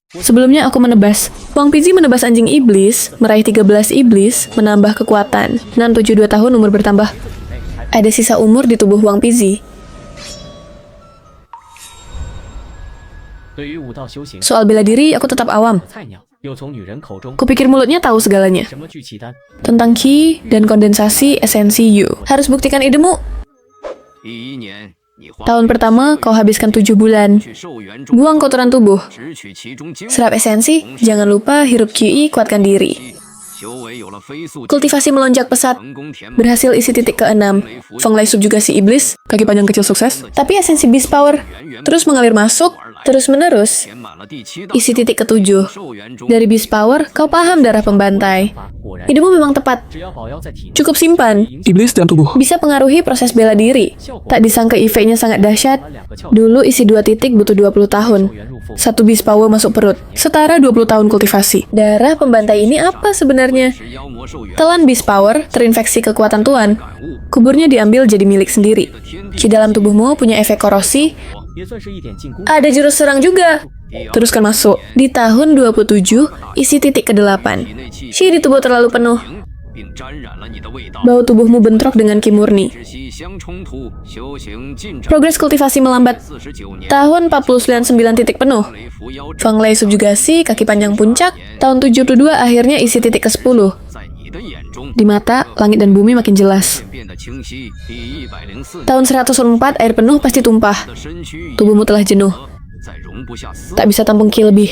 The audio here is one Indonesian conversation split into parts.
Sebelumnya aku menebas. Wang Pizi menebas anjing iblis, meraih 13 iblis, menambah kekuatan. Nan 72 tahun umur bertambah. Ada sisa umur di tubuh Wang Pizi. Soal bela diri, aku tetap awam. Kupikir mulutnya tahu segalanya. Tentang Qi dan kondensasi esensi Yu. Harus buktikan idemu. Tahun pertama, kau habiskan 7 bulan. Buang kotoran tubuh. Serap esensi, jangan lupa hirup Qi, kuatkan diri. Kultivasi melonjak pesat. Berhasil isi titik ke-6. Feng Lei subjugasi iblis, kaki panjang kecil sukses. Tapi esensi Beast Power terus mengalir masuk, terus menerus. Isi titik ke-7. Dari Beast Power, kau paham darah pembantai. Idemu memang tepat. Cukup simpan. Iblis dan tubuh. Bisa pengaruhi proses bela diri. Tak disangka efeknya sangat dahsyat. Dulu isi 2 titik butuh 20 tahun. 1 Beast Power masuk perut. Setara 20 tahun kultivasi. Darah pembantai ini apa sebenarnya? Telan Beast Power terinfeksi kekuatan Tuan. Kuburnya diambil jadi milik sendiri. Qi dalam tubuhmu punya efek korosi. Ada jurus serang juga. Teruskan masuk. Di tahun 27, isi titik ke-8. Qi di tubuh terlalu penuh. Bau tubuhmu bentrok dengan Qi murni. Progres kultivasi melambat. Tahun 49 titik penuh. Feng Lei subjugasi, kaki panjang puncak. Tahun 72 akhirnya isi titik ke-10. Di mata, langit dan bumi makin jelas. Tahun 104 air penuh pasti tumpah. Tubuhmu telah jenuh. Tak bisa tampung Qi lebih.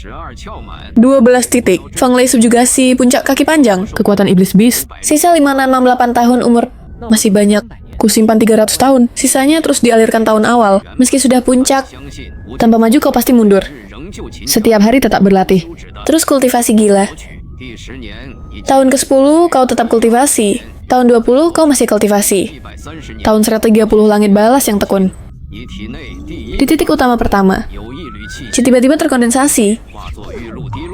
12 titik. Feng Lei subjugasi, puncak kaki panjang. Kekuatan iblis beast. Sisa 5668 tahun umur. Masih banyak. Kusimpan 300 tahun. Sisanya terus dialirkan tahun awal. Meski sudah puncak, tanpa maju kau pasti mundur. Setiap hari tetap berlatih. Terus kultivasi gila. Tahun ke-10 kau tetap kultivasi. Tahun 20 kau masih kultivasi. Tahun 130 langit balas yang tekun. Di titik utama pertama, Qi tiba-tiba terkondensasi.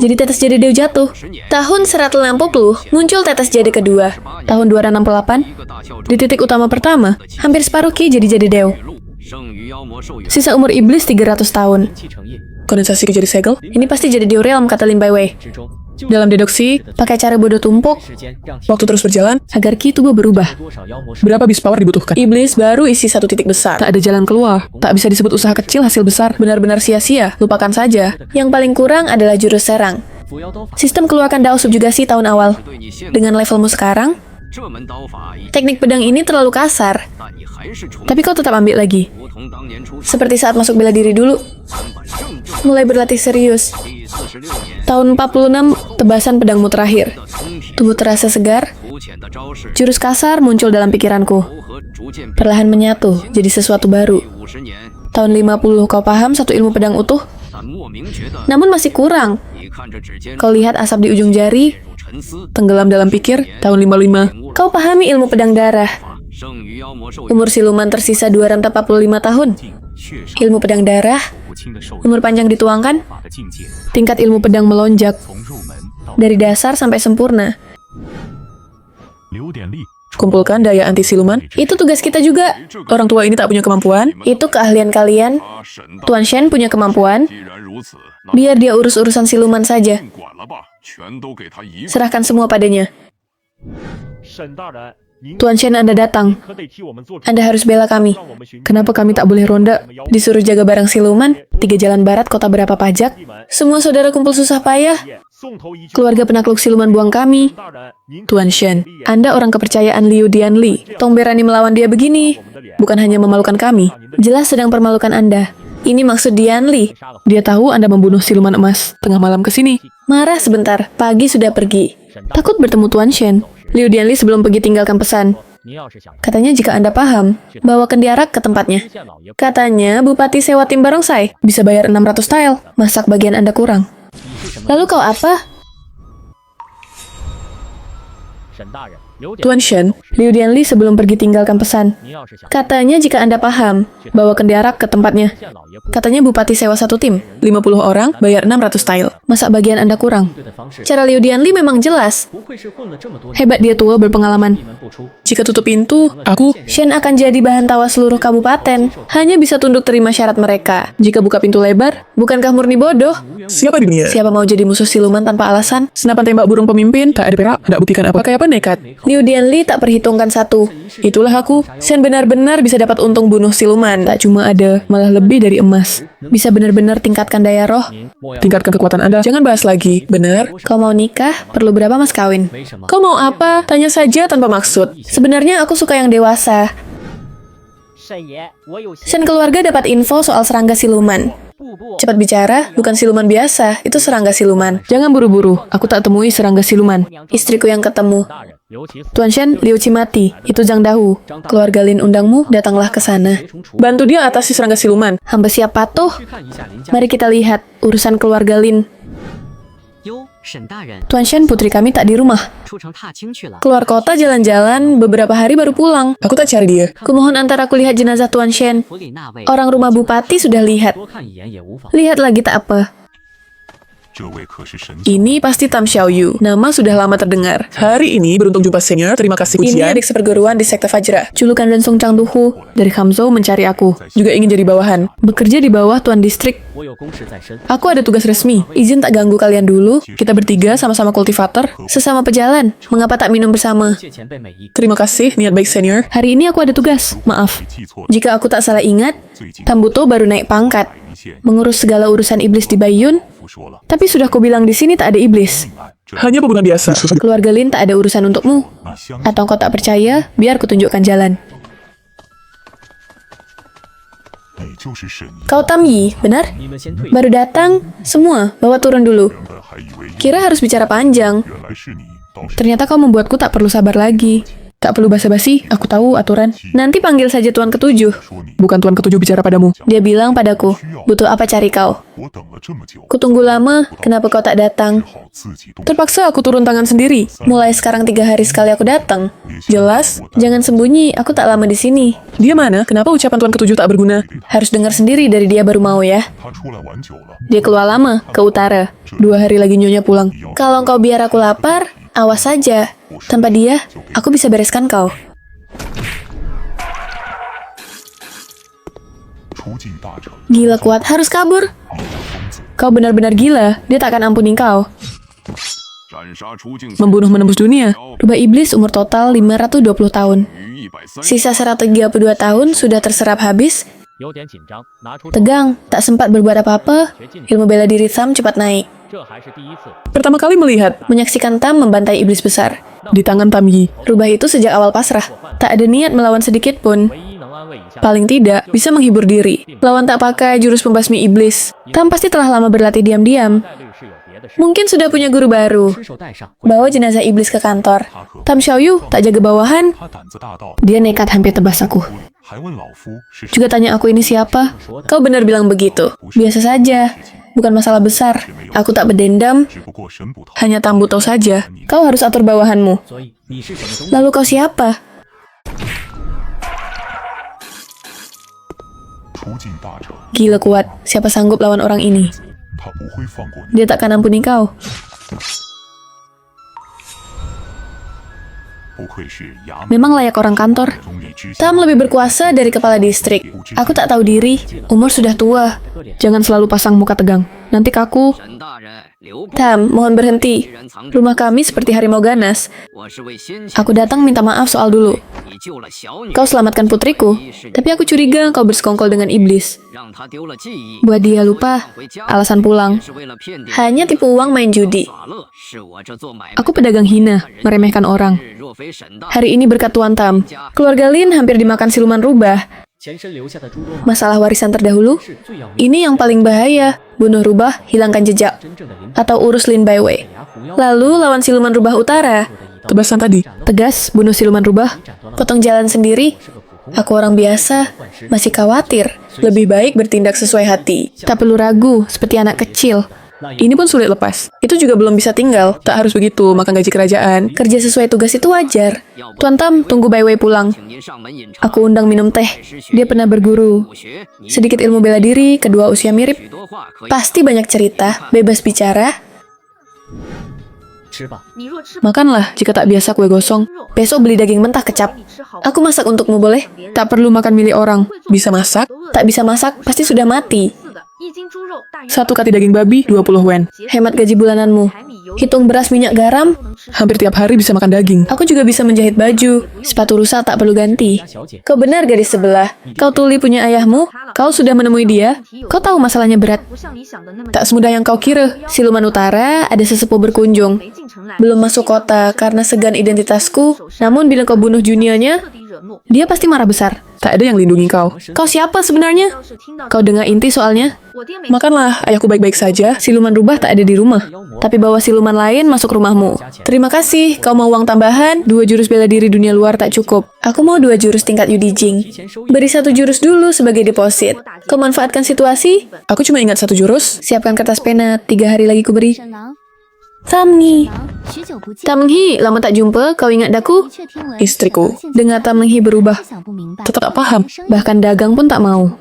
Jadi tetes jade Deo jatuh. Tahun 160 muncul tetes jade kedua. Tahun 268, di titik utama pertama, hampir separuh Qi jadi jade Deo. Sisa umur iblis 300 tahun. Kondensasi ke jadi segel? Ini pasti jadi Deo Realm, kata Lin Baiwei. Dalam deduksi, pakai cara bodoh tumpuk, Waktu terus berjalan, agar Qi tubuh berubah. berapa Beast Power dibutuhkan? Iblis baru isi 1 titik besar. Tak ada jalan keluar. Tak bisa disebut usaha kecil hasil besar. Benar-benar sia-sia, lupakan saja. Yang paling kurang adalah jurus serang. Sistem keluarkan Dao subjugasi tahun awal. Dengan levelmu sekarang, teknik pedang ini terlalu kasar. Tapi kau tetap ambil lagi. Seperti saat masuk bela diri dulu. Mulai berlatih serius. Tahun 46, tebasan pedangmu terakhir. Tubuh terasa segar. Jurus kasar muncul dalam pikiranku. Perlahan menyatu, jadi sesuatu baru. Tahun 50, kau paham satu ilmu pedang utuh? Namun masih kurang. Kau lihat asap di ujung jari, Tenggelam dalam pikir, tahun 55. kau pahami ilmu pedang darah. Umur siluman tersisa 245 tahun. Ilmu pedang darah, umur panjang dituangkan, tingkat ilmu pedang melonjak. Dari dasar sampai sempurna. Kumpulkan daya anti siluman. Itu tugas kita juga. Orang tua ini tak punya kemampuan. Itu keahlian kalian. Tuan Shen punya kemampuan. Biar dia urus urusan siluman saja. Serahkan semua padanya. Tuan Shen, Anda datang. Anda harus bela kami. Kenapa kami tak boleh ronda? Disuruh jaga barang siluman, 3 jalan barat kota berapa pajak. Semua saudara kumpul susah payah. Keluarga penakluk siluman buang kami. Tuan Shen, Anda orang kepercayaan Liu Dianli. Tong berani melawan dia begini. bukan hanya memalukan kami. Jelas sedang permalukan Anda. Ini maksud Dianli. Dia tahu Anda membunuh siluman emas tengah malam ke sini. Marah sebentar, pagi sudah pergi. Takut bertemu Tuan Shen. Liu Dianli sebelum pergi tinggalkan pesan. Katanya jika Anda paham, bawa kendiarak ke tempatnya. Katanya Bupati sewa tim barongsai, bisa bayar 600 tile, masak bagian Anda kurang. Lalu kau apa? Tuan Shen, Liu Dianli sebelum pergi tinggalkan pesan. Katanya jika Anda paham, bawa kendarak ke tempatnya. Katanya Bupati sewa satu tim. 50 orang, bayar 600 tile. Masa bagian Anda kurang? Cara Liu Dianli memang jelas. Hebat dia tua berpengalaman. Jika tutup pintu, aku... Shen akan jadi bahan tawa seluruh kabupaten. Hanya bisa tunduk terima syarat mereka. Jika buka pintu lebar, bukankah murni bodoh? Siapa dirinya? Siapa mau jadi musuh siluman tanpa alasan? Senapan tembak burung pemimpin, tak ada perak, tak buktikan apa. Kayak apa nekat? Liu Dianli tak perhitungkan satu. Itulah aku. Shen benar-benar bisa dapat untung bunuh siluman. Tak cuma ada, malah lebih dari emas. Bisa benar-benar tingkatkan daya roh. Tingkatkan kekuatan Anda. Jangan bahas lagi. Benar? Kau mau nikah? Perlu berapa mas kawin? Kau mau apa? Tanya saja tanpa maksud. Sebenarnya aku suka yang dewasa. Shen keluarga dapat info soal serangga siluman. Cepat bicara, bukan siluman biasa, itu serangga siluman. Jangan buru-buru. Aku tak temui serangga siluman. Istriku yang ketemu. Tuan Shen, Liu Qi mati. Itu Zhang Dahu. Keluarga Lin undangmu, datanglah ke sana. Bantu dia atasi serangga siluman. Hamba siap patuh. Mari kita lihat urusan keluarga Lin. Tuan Shen, putri kami tak di rumah. Keluar kota jalan-jalan, beberapa hari baru pulang. Aku tak cari dia. Kumohon antara aku lihat jenazah Tuan Shen. Orang rumah bupati sudah lihat. Lihat lagi tak apa. Ini pasti Tam Xiaoyu. Nama sudah lama terdengar. Hari ini beruntung jumpa senior. Terima kasih Ini ujian. adik seperguruan di Sekte Fajra. Julukan Rensong Chang Duhu. Dari Hamzhou mencari aku. Juga ingin jadi bawahan. Bekerja di bawah Tuan Distrik. Aku ada tugas resmi. Izin tak ganggu kalian dulu. Kita bertiga sama-sama kultivator. Sesama pejalan. Mengapa tak minum bersama? Terima kasih, niat baik senior. Hari ini aku ada tugas. Maaf. Jika aku tak salah ingat, Tambuto baru naik pangkat. Mengurus segala urusan iblis di Baiyun. Tapi sudah ku bilang di sini tak ada iblis. Hanya pembunuhan biasa. Keluarga Lin tak ada urusan untukmu. Atau kau tak percaya, biar ku tunjukkan jalan. Kau Tam Yi, benar? Baru datang, semua, bawa turun dulu. Kira harus bicara panjang. Ternyata kau membuatku tak perlu sabar lagi. Tak perlu basa-basi, aku tahu aturan. Nanti panggil saja Tuan Ketujuh. Bukan Tuan Ketujuh bicara padamu. Dia bilang padaku, butuh apa cari kau? Kutunggu lama, kenapa kau tak datang? Terpaksa aku turun tangan sendiri. Mulai sekarang 3 hari sekali aku datang. Jelas. Jangan sembunyi, aku tak lama di sini. Dia mana? Kenapa ucapan Tuan Ketujuh tak berguna? Harus dengar sendiri dari dia baru mau ya. Dia keluar lama, ke utara. 2 hari lagi nyonya pulang. Kalau kau biar aku lapar, awas saja. Tanpa dia, aku bisa bereskan kau. Gila kuat, harus kabur. Kau benar-benar gila, dia tak akan ampuni kau. Membunuh menembus dunia. Rubah iblis umur total 520 tahun. Sisa 132 tahun sudah terserap habis. Tegang, tak sempat berbuat apa-apa. Ilmu bela diri Tam cepat naik. Pertama kali melihat Menyaksikan Tam membantai iblis besar. di tangan Tam Yi. Rubah itu sejak awal pasrah. Tak ada niat melawan sedikit pun. Paling tidak, bisa menghibur diri. Lawan tak pakai jurus pembasmi iblis. Tam pasti telah lama berlatih diam-diam. Mungkin sudah punya guru baru. Bawa jenazah iblis ke kantor. Tam Xiaoyu tak jaga bawahan. Dia nekat hampir tebas aku. Juga tanya aku ini siapa? Kau benar bilang begitu. Biasa saja. Bukan masalah besar. Aku tak berdendam. Hanya Tambuto saja. Kau harus atur bawahanmu. Lalu kau siapa? Gila kuat. Siapa sanggup lawan orang ini? Dia takkan ampuni kau. Memang layak orang kantor. Tam lebih berkuasa dari kepala distrik. Aku tak tahu diri. Umur sudah tua. Jangan selalu pasang muka tegang. Nanti kaku. Tam, mohon berhenti. Rumah kami seperti harimau ganas. Aku datang minta maaf soal dulu. Kau selamatkan putriku, tapi aku curiga kau bersekongkol dengan iblis. Buat dia lupa, alasan pulang. Hanya tipu uang main judi. Aku pedagang hina, meremehkan orang. Hari ini berkat Tuan Tam, keluarga Lin hampir dimakan siluman rubah. Masalah warisan terdahulu, ini yang paling bahaya. Bunuh rubah, hilangkan jejak. Atau urus Lin Baiwei. Lalu lawan siluman rubah utara. Tebasan tadi. Tegas, bunuh siluman rubah. Potong jalan sendiri. Aku orang biasa, masih khawatir. Lebih baik bertindak sesuai hati. Tak perlu ragu, seperti anak kecil. Ini pun sulit lepas. Itu juga belum bisa tinggal. Tak harus begitu, makan gaji kerajaan. Kerja sesuai tugas itu wajar. Tuan Tam, tunggu Bai Wei pulang. Aku undang minum teh. Dia pernah berguru. Sedikit ilmu bela diri, kedua usia mirip. Pasti banyak cerita, bebas bicara. Makanlah jika tak biasa kue gosong. Besok beli daging mentah kecap. Aku masak untukmu, boleh? Tak perlu makan milik orang. Bisa masak? Tak bisa masak, pasti sudah mati. 1 kati daging babi, 20 wen. Hemat gaji bulananmu. Hitung beras, minyak, garam. Hampir tiap hari bisa makan daging. Aku juga bisa menjahit baju. Sepatu rusak tak perlu ganti. Kau benar, gadis sebelah. Kau tuli punya ayahmu. Kau sudah menemui dia. Kau tahu masalahnya berat. Tak semudah yang kau kira. Siluman Utara ada sesepuh berkunjung. Belum masuk kota karena segan identitasku. Namun bila kau bunuh juniornya, dia pasti marah besar. Tak ada yang lindungi kau. Kau siapa sebenarnya? Kau dengar inti soalnya? Makanlah, ayahku baik-baik saja. Siluman rubah tak ada di rumah. Tapi bawa siluman lain masuk rumahmu. Terima kasih. Kau mau uang tambahan? 2 jurus bela diri dunia luar tak cukup. Aku mau 2 jurus tingkat Yudijing. Beri 1 jurus dulu sebagai deposit. Kau manfaatkan situasi? Aku cuma ingat 1 jurus. Siapkan kertas pena. 3 hari lagi kuberi. Tamni. Tamenghi, lama tak jumpa. Kau ingat daku? Istriku. Dengar Tamenghi berubah. Tetap tak paham. Bahkan dagang pun tak mau.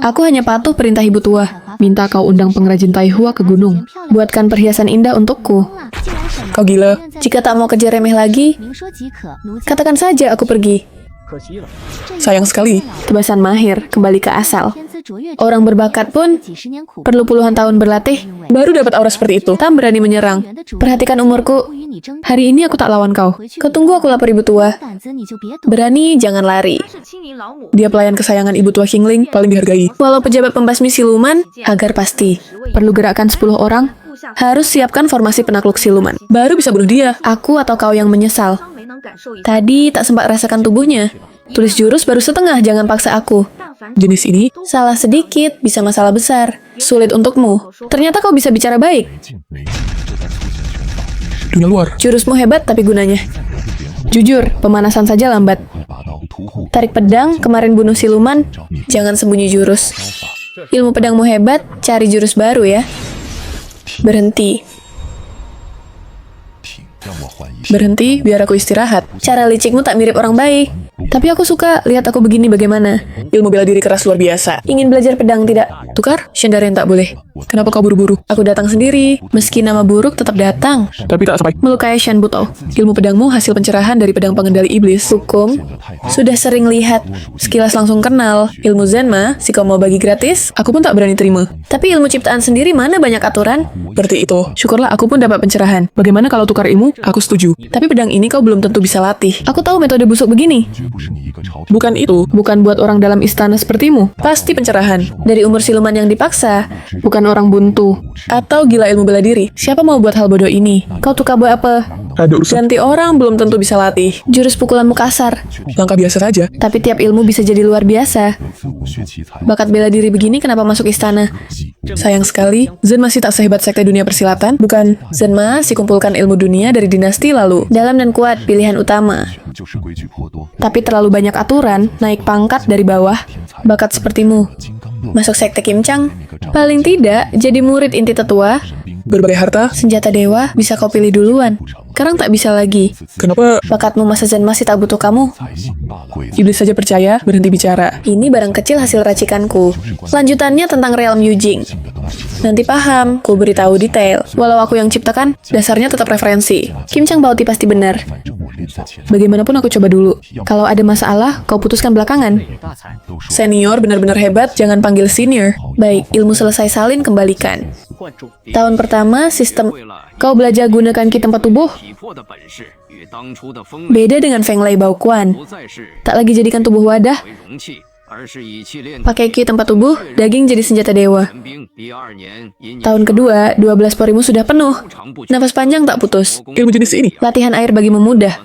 Aku hanya patuh perintah ibu tua. Minta kau undang pengrajin taihua ke gunung. Buatkan perhiasan indah untukku. Kau gila. Jika tak mau kerja remeh lagi, katakan saja aku pergi. Sayang sekali. Tebasan mahir, kembali ke asal. Orang berbakat pun perlu puluhan tahun berlatih. Baru dapat aura seperti itu. Tam berani menyerang. Perhatikan umurku. Hari ini aku tak lawan kau. Kau tunggu aku lapor ibu tua. Berani, jangan lari. Dia pelayan kesayangan ibu tua Qingling, paling dihargai. Walau pejabat pembasmi siluman, agar pasti. Perlu gerakan 10 orang. Harus siapkan formasi penakluk siluman. Baru bisa bunuh dia. Aku atau kau yang menyesal. Tadi tak sempat rasakan tubuhnya. Tulis jurus baru setengah, jangan paksa aku. Jenis ini, Salah sedikit, bisa masalah besar. Sulit untukmu. Ternyata kau bisa bicara baik. dunia luar. Jurusmu hebat, tapi gunanya. Jujur, pemanasan saja lambat. Tarik pedang, kemarin bunuh siluman, jangan sembunyi jurus. Ilmu pedangmu hebat, cari jurus baru ya. Berhenti. Berhenti, biar aku istirahat. Cara licikmu tak mirip orang baik. Tapi aku suka lihat aku begini bagaimana. Ilmu bela diri keras luar biasa. Ingin belajar pedang tidak? Tukar? Shendarian tak boleh. Kenapa kau buru-buru? Aku datang sendiri. Meski nama buruk tetap datang. Tapi tak sampai. Melukai Shan Buto. Ilmu pedangmu hasil pencerahan dari pedang pengendali iblis. Hukum. Sudah sering lihat. Sekilas langsung kenal. Ilmu Zen mah, si kau mau bagi gratis. Aku pun tak berani terima. Tapi ilmu ciptaan sendiri mana banyak aturan? Seperti itu. Syukurlah aku pun dapat pencerahan. Bagaimana kalau tukar ilmu? Aku setuju. Tapi pedang ini kau belum tentu bisa latih. Aku tahu metode busuk begini. Bukan itu. Bukan buat orang dalam istana sepertimu. Pasti pencerahan. Dari umur siluman yang dipaksa. Bukan orang buntu. Atau gila ilmu bela diri. Siapa mau buat hal bodoh ini? Kau tukar buat apa? Ada urusan. Ganti orang belum tentu bisa latih. Jurus pukulanmu kasar. Langkah biasa saja. Tapi tiap ilmu bisa jadi luar biasa. Bakat bela diri begini kenapa masuk istana? Sayang sekali, Zen masih tak sehebat sekte dunia persilatan. Bukan. Zen masih kumpulkan ilmu dunia dari dinasti lalu. Dalam dan kuat, pilihan utama. Tapi terlalu banyak aturan, naik pangkat dari bawah. Bakat sepertimu. Masuk sekte Kim Chang. Paling tidak, jadi murid inti tetua. Berbagai harta. Senjata dewa, bisa kau pilih duluan. Sekarang tak bisa lagi. Kenapa? Bakatmu masa Zen masih tak butuh kamu. Iblis saja percaya, berhenti bicara. Ini barang kecil hasil racikanku. Lanjutannya tentang realm Yujing. Nanti paham, ku beritahu detail. Walau aku yang ciptakan, dasarnya tetap referensi. Kim Chang Baoti pasti benar. Bagaimanapun aku coba dulu. Kalau ada masalah, kau putuskan belakangan. Senior benar-benar hebat, jangan panggil senior. Baik, ilmu selesai salin, kembalikan. Tahun pertama, sistem kau belajar gunakan ki tempat tubuh. Beda dengan Feng Lei Bao Quan. Tak lagi jadikan tubuh wadah. Pakai ki tempat tubuh, daging jadi senjata dewa. Tahun kedua, 12 porimu sudah penuh. Nafas panjang tak putus. Ilmu jenis ini. Latihan air bagimu mudah.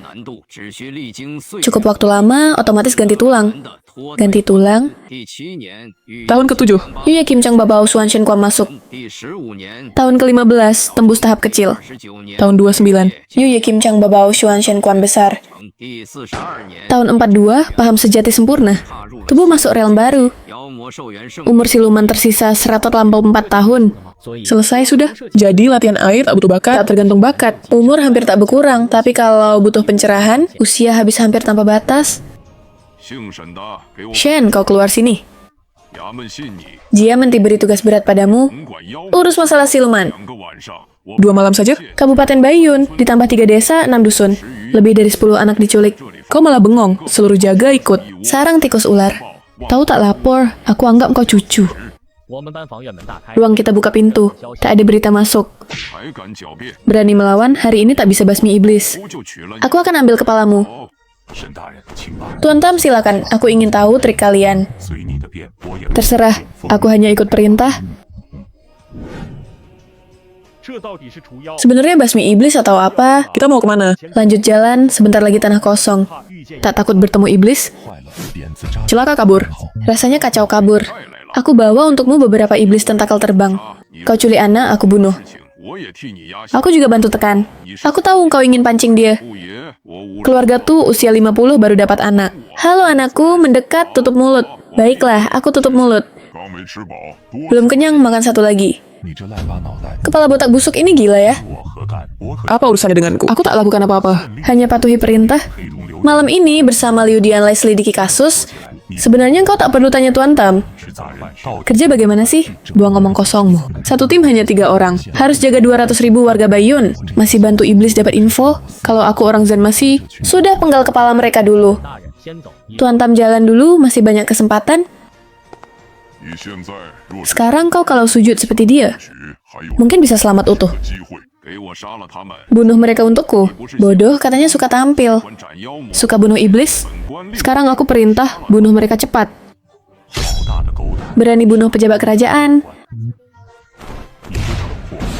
Cukup waktu lama, otomatis ganti tulang. Ganti tulang. Tahun ke-7. Yuya Kim Chang Babao Suan Shen Kuan masuk. Tahun ke-15, tembus tahap kecil. Tahun 29. Yuya Kim Chang Babao Suan Shen Kuan besar. Tahun 42, paham sejati sempurna. Tubuh masuk realm baru. Umur siluman tersisa 184 tahun. Selesai sudah. Jadi latihan air tak butuh bakat, tak tergantung bakat. Umur hampir tak berkurang, tapi kalau butuh pencerahan, usia habis hampir tanpa batas. 姓沈的，给我 Shen, kau keluar sini. 衙门信你， Jia beri tugas berat padamu. 甭管腰， Urus masalah siluman. 2个晚上，我 2 malam saja? Kabupaten Bayun, ditambah 3 desa, 6 dusun. Lebih dari 10 anak diculik. Kau malah bengong. Seluruh jaga ikut. Sarang tikus ular. Tahu tak lapor, aku anggap kau cucu. 我们班房院门大开， Ruang kita buka pintu. Tak ada berita masuk. 还敢狡辩， Berani melawan, hari ini tak bisa basmi iblis. 不就取了你？ Aku akan ambil kepalamu. 哦，沈大人，请吧， Tuan Tam, silakan. Aku ingin tahu trik kalian. 随你的便，我也 Terserah, aku hanya ikut perintah. 这到底是除妖， Sebenarnya basmi iblis atau apa? Kita mau kemana? Lanjut jalan, sebentar lagi tanah kosong. 怕遇见 Tak takut bertemu iblis? 坏了，鞭子扎 Celaka kabur. Rasanya kacau kabur. Aku bawa untukmu beberapa iblis tentakel terbang. Kau culik anak, aku bunuh. 事情，我也替你压下。 Aku juga bantu tekan. Aku tahu kau ingin pancing dia. 不爷，我无 Keluarga tuh usia 50 baru dapat anak. Halo anakku, mendekat, tutup mulut. Baiklah, aku tutup mulut. 刚没吃饱，多 Belum kenyang, makan satu lagi. 你这赖巴脑袋， Kepala botak busuk ini gila ya. 我何干？我可 Apa urusannya denganku? Aku tak lakukan apa-apa. Hanya patuhi perintah. 陪同刘 Malam ini bersama Liu Dianlai selidiki kasus. Sebenarnya kau tak perlu tanya Tuan Tam. 是大人到 Kerja bagaimana sih? Buang ngomong kosongmu. Satu tim hanya 3 orang. Harus jaga 200.000 warga Bayun. Masih bantu iblis dapat info. Kalau aku orang Zen masih, sudah penggal kepala mereka dulu. 大人先走一步， Tuan Tam jalan dulu, masih banyak kesempatan. 你现在若是 Sekarang kau kalau sujud seperti dia, 许，还有 mungkin bisa selamat utuh. 机会，给我杀了他们， Bunuh mereka untukku. Bodoh, katanya suka tampil. 关斩妖魔， Suka bunuh iblis. 官吏， Sekarang aku perintah, bunuh mereka cepat. 好大的狗胆！ Berani bunuh pejabat kerajaan.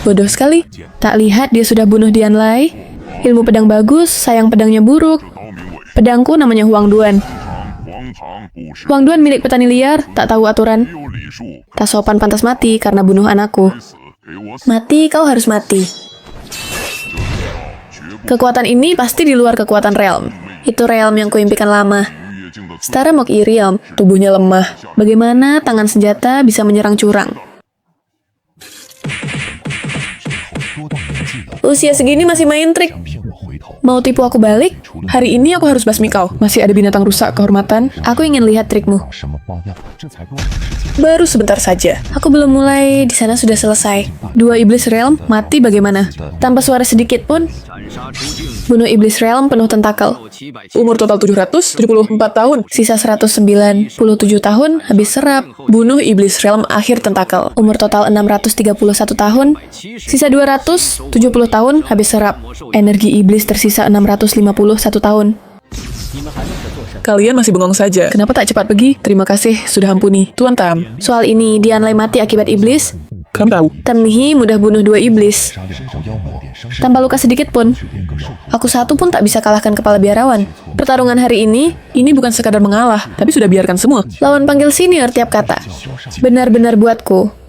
Bodoh sekali. Tak lihat dia sudah bunuh Dianlai. Ilmu pedang bagus, sayang pedangnya buruk. 这刀名为 Pedangku namanya Huang Duan. 黄堂，不是 Huang Duan milik petani liar, tak tahu aturan. 没有礼数， Tak sopan pantas mati karena bunuh anakku. 死给我死， Mati, kau harus mati. 绝不 Kekuatan ini pasti di luar kekuatan realm. Itu realm yang kuimpikan lama. 于越境的刺， Setara Moki realm, tubuhnya lemah. Bagaimana tangan senjata bisa menyerang curang? 多大年纪了， Usia segini masih main trik. 骗我回头， Mau tipu aku balik? Hari ini aku harus basmi kau. Masih ada binatang rusak kehormatan. Aku ingin lihat trikmu. 什么花样？这才多长时间？ Baru sebentar saja. Aku belum mulai, di sana sudah selesai. 2 iblis realm, mati bagaimana? Tanpa suara sedikit pun, 斩杀出境， bunuh iblis realm penuh tentakel. 700 Umur total 774 tahun. Sisa 197 tahun, habis serap. Bunuh iblis realm akhir tentakel. Umur total 631 tahun, sisa 270 tahun, habis serap. Energi iblis tersisa 651 tahun. 你们还愣着做什么？ Kalian masih bengong saja. Kenapa tak cepat pergi? Terima kasih, sudah ampuni. Tuan Tam, Soal ini, Dianlai mati akibat iblis. kamu tahu. Tamnihi mudah bunuh 2 iblis. 杀2头妖魔，点伤势， Tanpa luka sedikit pun, 变个兽。 aku satu pun tak bisa kalahkan kepala biarawan. Pertarungan hari ini, Ini bukan sekadar mengalah, tapi sudah biarkan semua. lawan panggil senior tiap kata. Benar-benar buatku.